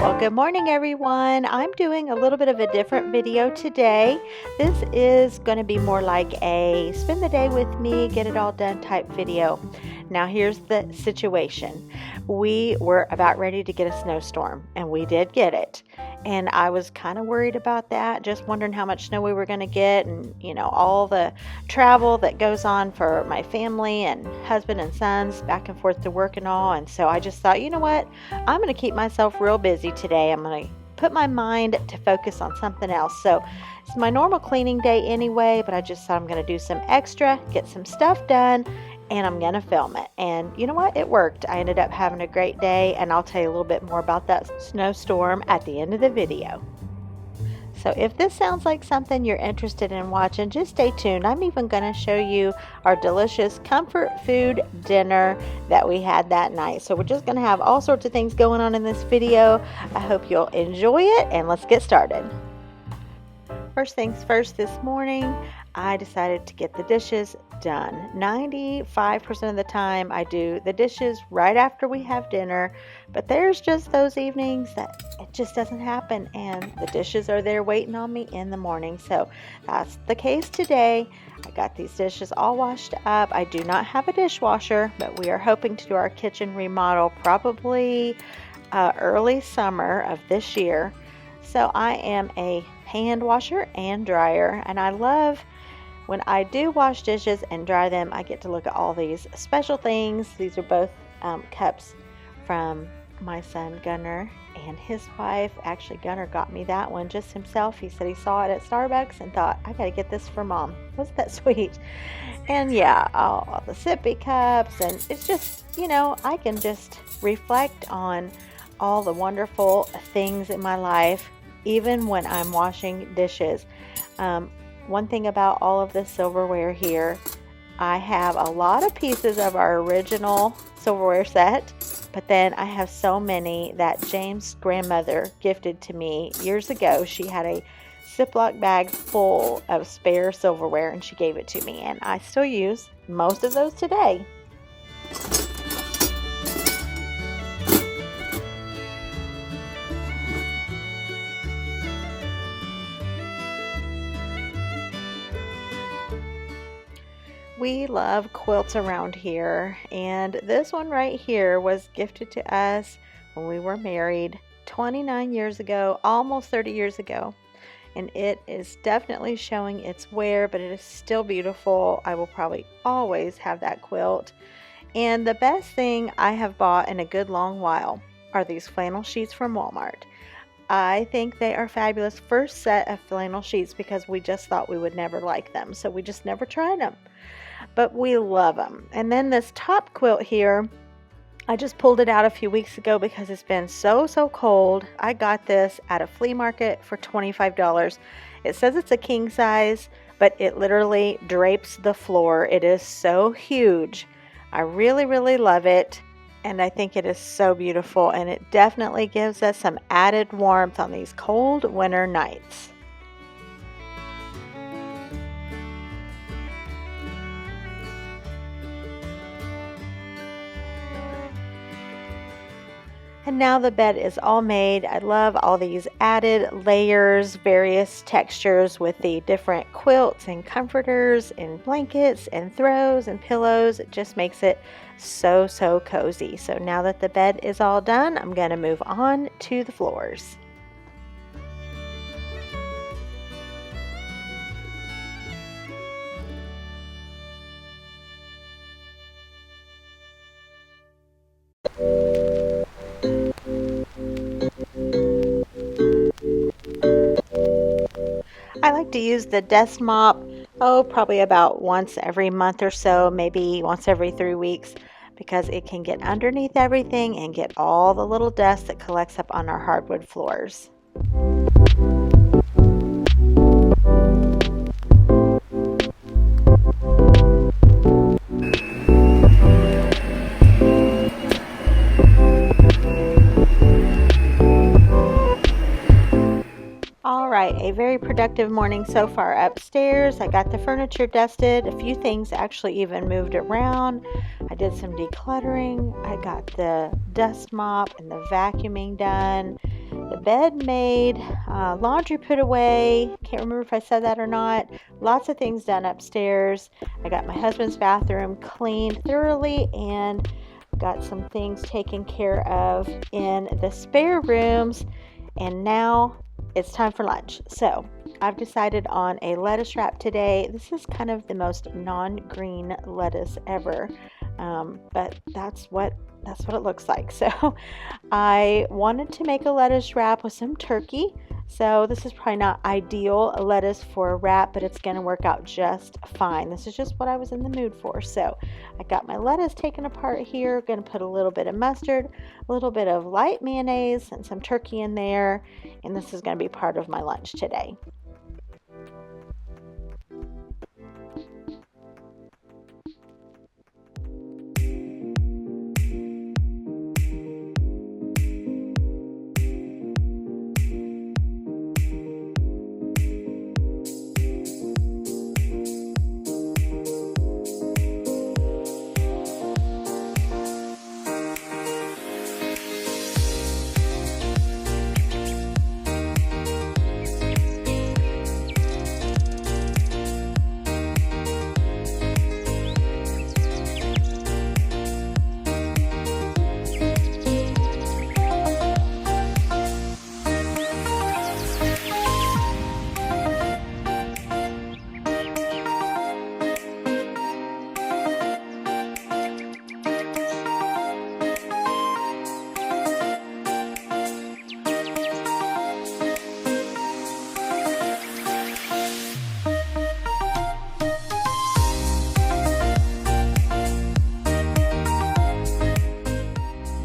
Well, good morning everyone. I'm doing a little bit of a different video today. This is going to be more like a spend the day with me, get it all done type video. Now here's the situation. We were about ready to get a snowstorm, and we did get it. And I was kind of worried about that, just wondering how much snow we were going to get, and all the travel that goes on for my family and husband and sons back and forth to work and all. And so I just thought, you know what, I'm going to keep myself real busy today. I'm going to put my mind to focus on something else. So it's my normal cleaning day anyway, but I just thought I'm going to do some extra, get some stuff done, and I'm going to film it. And you know what? It worked. I ended up having a great day, and I'll tell you a little bit more about that snowstorm at the end of the video. So if this sounds like something you're interested in watching, just stay tuned. I'm even going to show you our delicious comfort food dinner that we had that night. So we're just going to have all sorts of things going on in this video. I hope you'll enjoy it, and let's get started. First things first, this morning I decided to get the dishes done. 95% of the time I do the dishes right after we have dinner, but there's just those evenings that it just doesn't happen, and the dishes are there waiting on me in the morning. So that's the case today. I got these dishes all washed up. I do not have a dishwasher, but we are hoping to do our kitchen remodel probably early summer of this year. So I am a hand washer and dryer, and I love when I do wash dishes and dry them. I get to look at all these special things. These are both cups from my son Gunnar and his wife. Actually, Gunnar got me that one just himself. He said he saw it at Starbucks and thought, I gotta get this for mom. Wasn't that sweet? And yeah, all the sippy cups, and it's just, I can just reflect on all the wonderful things in my life, even when I'm washing dishes. One thing about all of this silverware here, I have a lot of pieces of our original silverware set, but then I have so many that James' grandmother gifted to me years ago. She had a Ziploc bag full of spare silverware, and she gave it to me, and I still use most of those today. We love quilts around here, and this one right here was gifted to us when we were married 29 years ago, almost 30 years ago, and it is definitely showing its wear, but it is still beautiful. I will probably always have that quilt. And the best thing I have bought in a good long while are these flannel sheets from Walmart. I think they are fabulous. First set of flannel sheets, because we just thought we would never like them, so we just never tried them. But we love them. And then this top quilt here, I just pulled it out a few weeks ago because it's been so cold. I got this at a flea market for $25. It says it's a king size, but it literally drapes the floor. It is so huge. I really love it, and I think it is so beautiful, and it definitely gives us some added warmth on these cold winter nights. And now the bed is all made. I love all these added layers, various textures with the different quilts and comforters and blankets and throws and pillows. It just makes it so cozy. So now that the bed is all done, I'm going to move on to the floors. I like to use the desk mop, probably about once every month or so, maybe once every 3 weeks, because it can get underneath everything and get all the little dust that collects up on our hardwood floors. Alright, a very productive morning so far upstairs. I got the furniture dusted, a few things actually even moved around. I did some decluttering. I got the dust mop and the vacuuming done. the bed made, laundry put away. Can't remember if I said that or not. Lots of things done upstairs. I got my husband's bathroom cleaned thoroughly and got some things taken care of in the spare rooms. And now it's time for lunch. So I've decided on a lettuce wrap today. This is kind of the most non-green lettuce ever, but that's what it looks like. So I wanted to make a lettuce wrap with some turkey. So this is probably not ideal lettuce for a wrap, but it's going to work out just fine. This is just what I was in the mood for. So I got my lettuce taken apart here. Going to put a little bit of mustard, a little bit of light mayonnaise, and some turkey in there. And this is going to be part of my lunch today.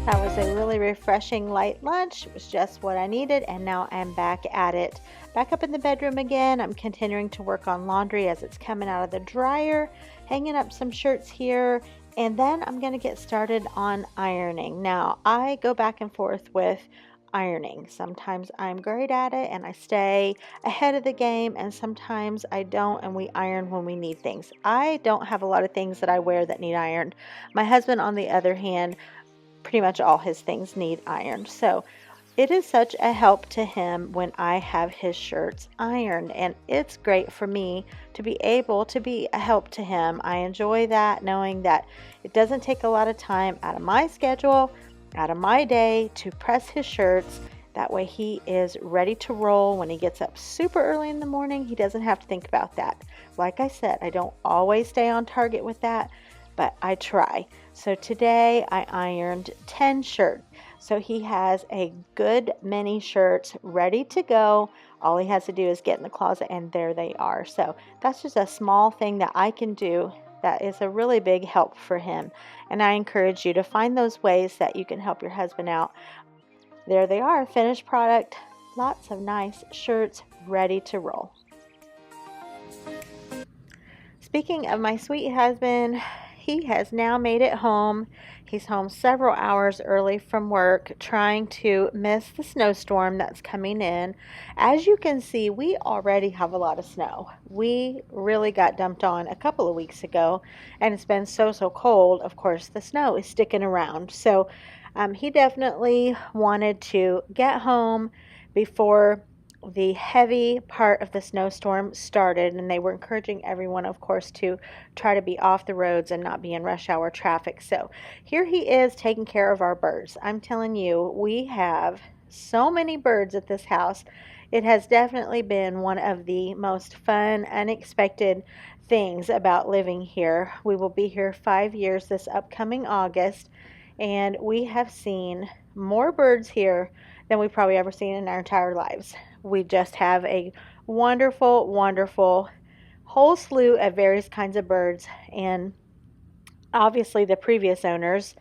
That was a really refreshing light lunch. It was just what I needed, and now I'm back at it. Back up in the bedroom again. I'm continuing to work on laundry as it's coming out of the dryer, hanging up some shirts here, and then I'm going to get started on ironing. Now, I go back and forth with ironing. Sometimes I'm great at it and I stay ahead of the game, and sometimes I don't, and we iron when we need things. I don't have a lot of things that I wear that need ironed. My husband, on the other hand, pretty much all his things need ironed. So it is such a help to him when I have his shirts ironed, and it's great for me to be able to be a help to him. I enjoy that, knowing that it doesn't take a lot of time out of my schedule, out of my day, to press his shirts. That way he is ready to roll when he gets up super early in the morning. He doesn't have to think about that. Like I said, I don't always stay on target with that, but I try. So today I ironed 10 shirts. So he has a good many shirts ready to go. All he has to do is get in the closet, and there they are. So that's just a small thing that I can do that is a really big help for him. And I encourage you to find those ways that you can help your husband out. There they are, finished product. Lots of nice shirts ready to roll. Speaking of my sweet husband, he has now made it home. He's home several hours early from work, trying to miss the snowstorm that's coming in. As you can see, we already have a lot of snow. We really got dumped on a couple of weeks ago, and it's been so cold. Of course, the snow is sticking around. So he definitely wanted to get home before the heavy part of the snowstorm started, and they were encouraging everyone, of course, to try to be off the roads and not be in rush hour traffic. So here he is taking care of our birds. I'm telling you, we have so many birds at this house. It has definitely been one of the most fun, unexpected things about living here. We will be here 5 years this upcoming August, and we have seen more birds here than we've probably ever seen in our entire lives. We just have a wonderful, wonderful whole slew of various kinds of birds, and obviously the previous owners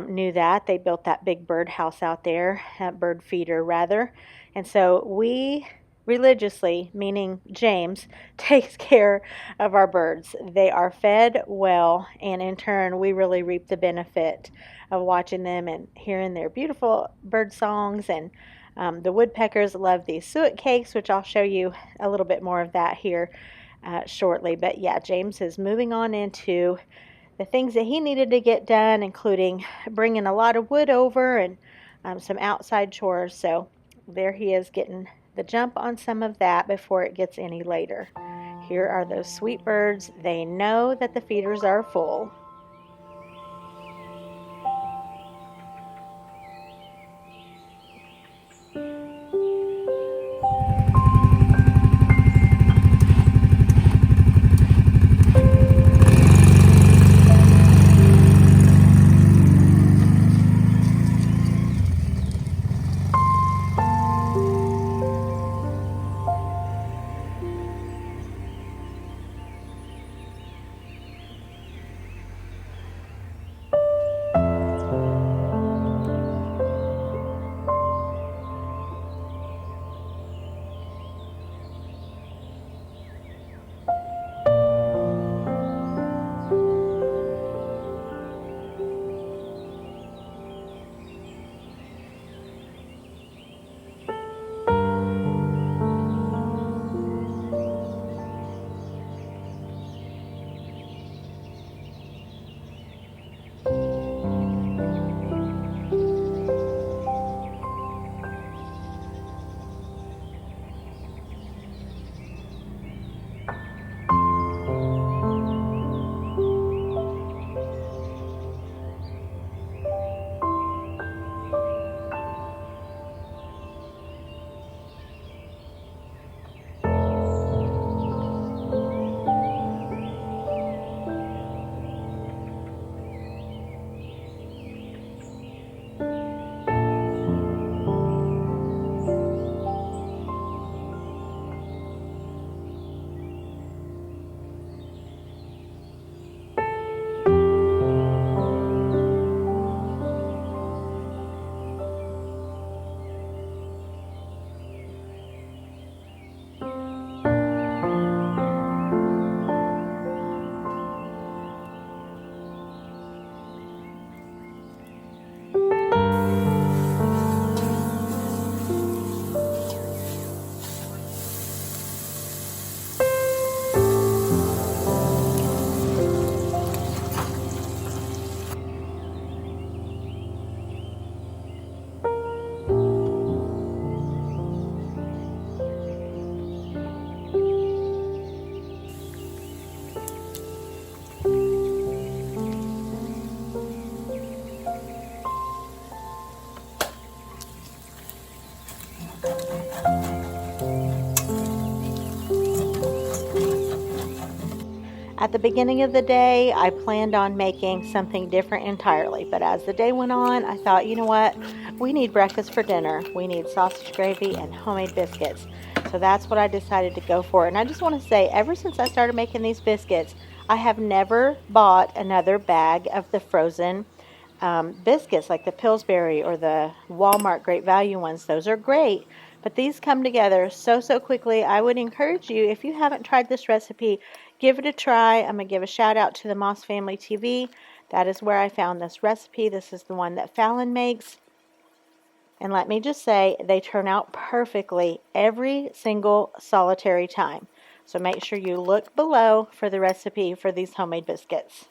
knew that. They built that big bird house out there, bird feeder rather, and so we religiously, meaning James, takes care of our birds. They are fed well, and in turn we really reap the benefit of watching them and hearing their beautiful bird songs. And the woodpeckers love these suet cakes, which I'll show you a little bit more of that here shortly. But yeah, James is moving on into the things that he needed to get done, including bringing a lot of wood over and some outside chores. So there he is getting the jump on some of that before it gets any later. Here are those sweet birds. They know that the feeders are full. At the beginning of the day, I planned on making something different entirely, but as the day went on, I thought, you know what? We need breakfast for dinner. We need sausage gravy and homemade biscuits. So that's what I decided to go for. And I just want to say, ever since I started making these biscuits, I have never bought another bag of the frozen biscuits like the Pillsbury or the Walmart Great Value ones. Those are great, but these come together so quickly. I would encourage you, if you haven't tried this recipe, give it a try. I'm going to give a shout out to the Moss Family TV. That is where I found this recipe. This is the one that Fallon makes. And let me just say, they turn out perfectly every single solitary time. So make sure you look below for the recipe for these homemade biscuits.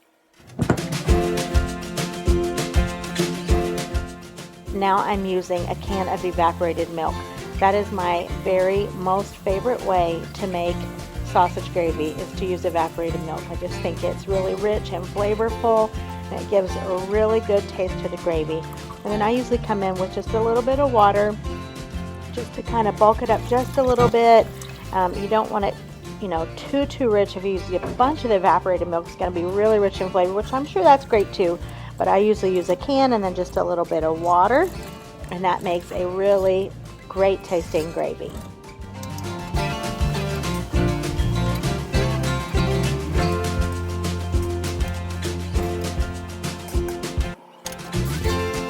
Now I'm using a can of evaporated milk. That is my very most favorite way to make sausage gravy, is to use evaporated milk. I just think it's really rich and flavorful, and it gives a really good taste to the gravy. And then I usually come in with just a little bit of water, just to kind of bulk it up just a little bit. You don't want it, too rich. If you use a bunch of the evaporated milk, it's going to be really rich in flavor, which I'm sure that's great too. But I usually use a can and then just a little bit of water, and that makes a really great tasting gravy.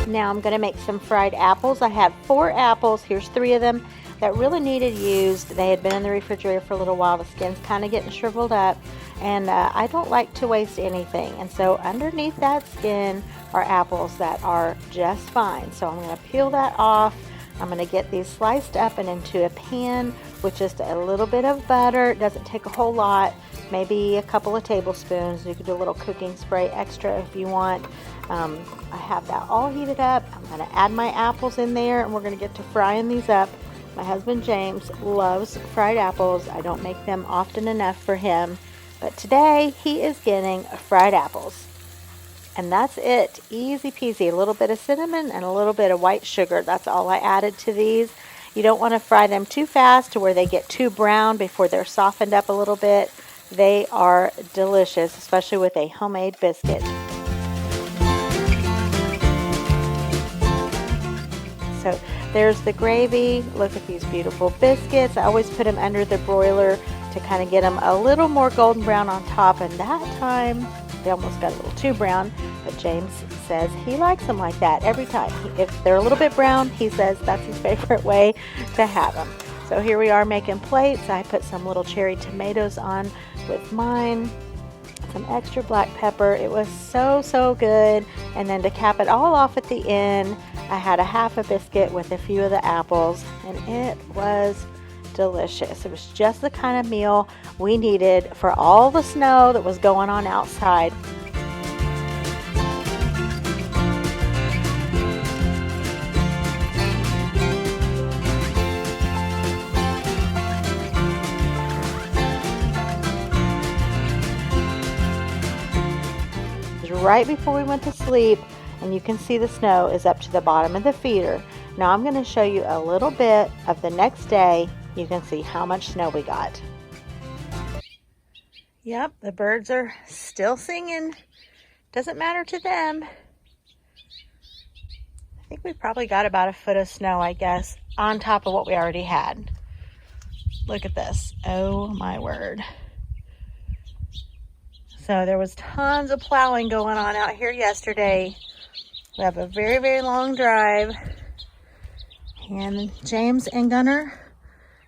Now I'm going to make some fried apples. I have 4 apples. Here's 3 of them that really needed used. They had been in the refrigerator for a little while. The skin's kind of getting shriveled up, and I don't like to waste anything. And so underneath that skin are apples that are just fine. So I'm going to peel that off. I'm going to get these sliced up and into a pan with just a little bit of butter. It doesn't take a whole lot. maybe a couple of tablespoons. You could do a little cooking spray extra if you want. I have that all heated up. I'm going to add my apples in there, and we're going to get to frying these up. My husband James loves fried apples. I don't make them often enough for him, but today he is getting fried apples. And that's it. Easy peasy. A little bit of cinnamon and a little bit of white sugar. That's all I added to these. You don't want to fry them too fast to where they get too brown before they're softened up a little bit. They are delicious, especially with a homemade biscuit. So there's the gravy. Look at these beautiful biscuits. I always put them under the broiler to kind of get them a little more golden brown on top, and that time they almost got a little too brown, but James says he likes them like that every time. If they're a little bit brown, he says that's his favorite way to have them. So here we are making plates. I put some little cherry tomatoes on with mine, some extra black pepper. It was so good. And then to cap it all off at the end, I had a half a biscuit with a few of the apples, and it was delicious. It was just the kind of meal we needed for all the snow that was going on outside. It was right before we went to sleep, and you can see the snow is up to the bottom of the feeder. Now I'm going to show you a little bit of the next day. You can see how much snow we got. Yep, the birds are still singing. Doesn't matter to them. I think we probably got about a foot of snow, I guess, on top of what we already had. Look at this. Oh my word. So there was tons of plowing going on out here yesterday. We have a very long drive, and James and Gunner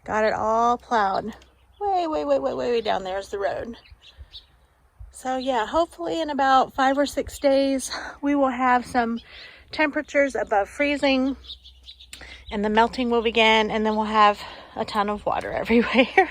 got it all plowed. Way down there's the road. So yeah, hopefully in about 5 or 6 days we will have some temperatures above freezing, and the melting will begin, and then we'll have a ton of water everywhere.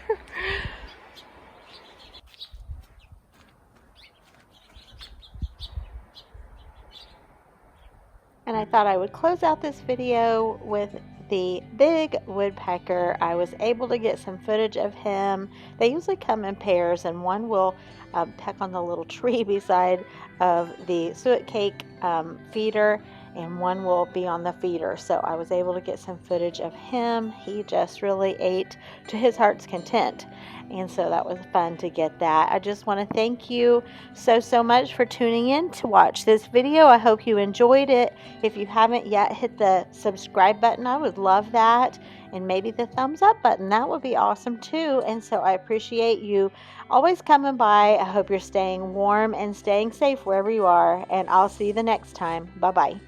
And I thought I would close out this video with the big woodpecker. I was able to get some footage of him. They usually come in pairs, and one will peck on the little tree beside of the suet cake feeder, and one will be on the feeder. So I was able to get some footage of him. He just really ate to his heart's content, and so that was fun to get that. I just want to thank you so much for tuning in to watch this video. I hope you enjoyed it. If you haven't yet, hit the subscribe button. I would love that, and maybe the thumbs up button. That would be awesome too. And so I appreciate you always coming by. I hope you're staying warm and staying safe wherever you are, and I'll see you the next time. Bye bye.